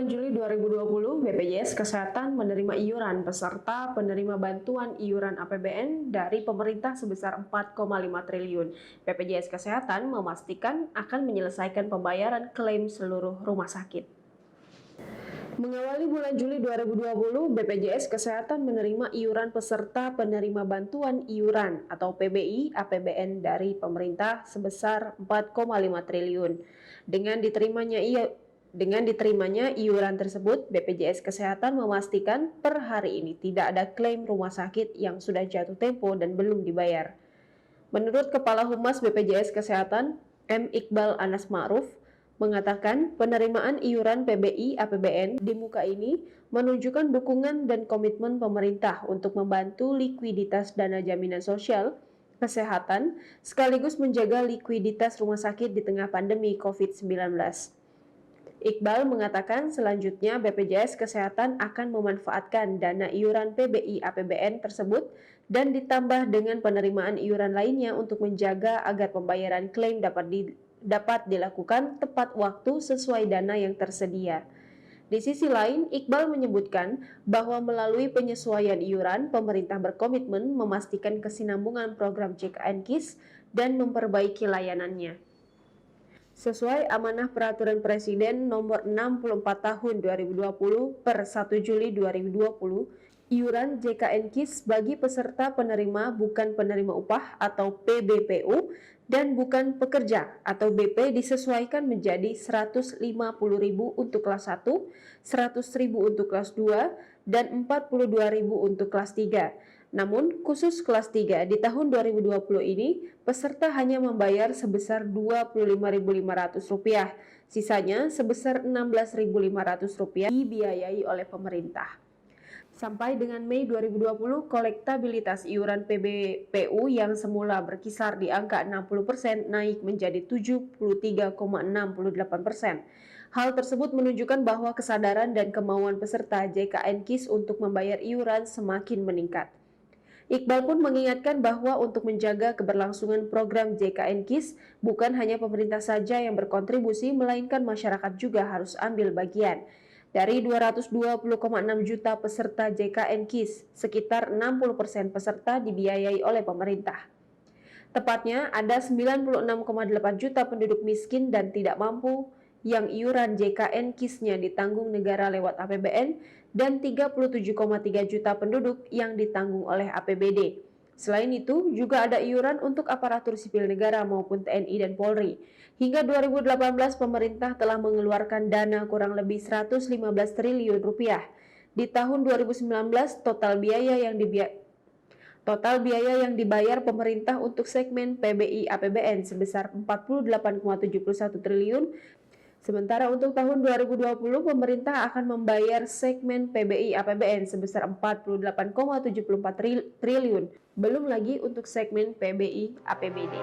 bulan Juli 2020, BPJS Kesehatan menerima iuran peserta penerima bantuan iuran APBN dari pemerintah sebesar 4,5 triliun. BPJS Kesehatan memastikan akan menyelesaikan pembayaran klaim seluruh rumah sakit. Mengawali bulan Juli 2020, BPJS Kesehatan menerima iuran peserta penerima bantuan iuran atau PBI APBN dari pemerintah sebesar 4,5 triliun. Dengan diterimanya iuran tersebut, BPJS Kesehatan memastikan per hari ini tidak ada klaim rumah sakit yang sudah jatuh tempo dan belum dibayar. Menurut Kepala Humas BPJS Kesehatan, M. Iqbal Anas Ma'ruf, mengatakan penerimaan iuran PBI APBN di muka ini menunjukkan dukungan dan komitmen pemerintah untuk membantu likuiditas dana jaminan sosial, kesehatan, sekaligus menjaga likuiditas rumah sakit di tengah pandemi COVID-19. Iqbal mengatakan selanjutnya BPJS Kesehatan akan memanfaatkan dana iuran PBI APBN tersebut dan ditambah dengan penerimaan iuran lainnya untuk menjaga agar pembayaran klaim dapat dilakukan tepat waktu sesuai dana yang tersedia. Di sisi lain, Iqbal menyebutkan bahwa melalui penyesuaian iuran, pemerintah berkomitmen memastikan kesinambungan program JKN-KIS dan memperbaiki layanannya. Sesuai amanah Peraturan Presiden Nomor 64 Tahun 2020 per 1 Juli 2020, iuran JKN-KIS bagi peserta penerima bukan penerima upah atau PBPU dan bukan pekerja atau BP disesuaikan menjadi Rp150.000 untuk kelas 1, Rp100.000 untuk kelas 2, dan Rp42.000 untuk kelas 3. Namun, khusus kelas 3 di tahun 2020 ini, peserta hanya membayar sebesar Rp25.500, sisanya sebesar Rp16.500 dibiayai oleh pemerintah. Sampai dengan Mei 2020, kolektabilitas iuran PBPU yang semula berkisar di angka 60% naik menjadi 73,68%. Hal tersebut menunjukkan bahwa kesadaran dan kemauan peserta JKN-KIS untuk membayar iuran semakin meningkat. Iqbal pun mengingatkan bahwa untuk menjaga keberlangsungan program JKN-KIS, bukan hanya pemerintah saja yang berkontribusi, melainkan masyarakat juga harus ambil bagian. Dari 220,6 juta peserta JKN-KIS, sekitar 60% peserta dibiayai oleh pemerintah. Tepatnya, ada 96,8 juta penduduk miskin dan tidak mampu yang iuran JKN-KIS-nya ditanggung negara lewat APBN dan 37,3 juta penduduk yang ditanggung oleh APBD. Selain itu, juga ada iuran untuk aparatur sipil negara maupun TNI dan Polri. Hingga 2018, pemerintah telah mengeluarkan dana kurang lebih Rp115 triliun. Di tahun 2019, total biaya yang dibayar pemerintah untuk segmen PBI APBN sebesar Rp48,71 triliun. Sementara untuk tahun 2020, pemerintah akan membayar segmen PBI APBN sebesar Rp48,74 triliun, belum lagi untuk segmen PBI APBD.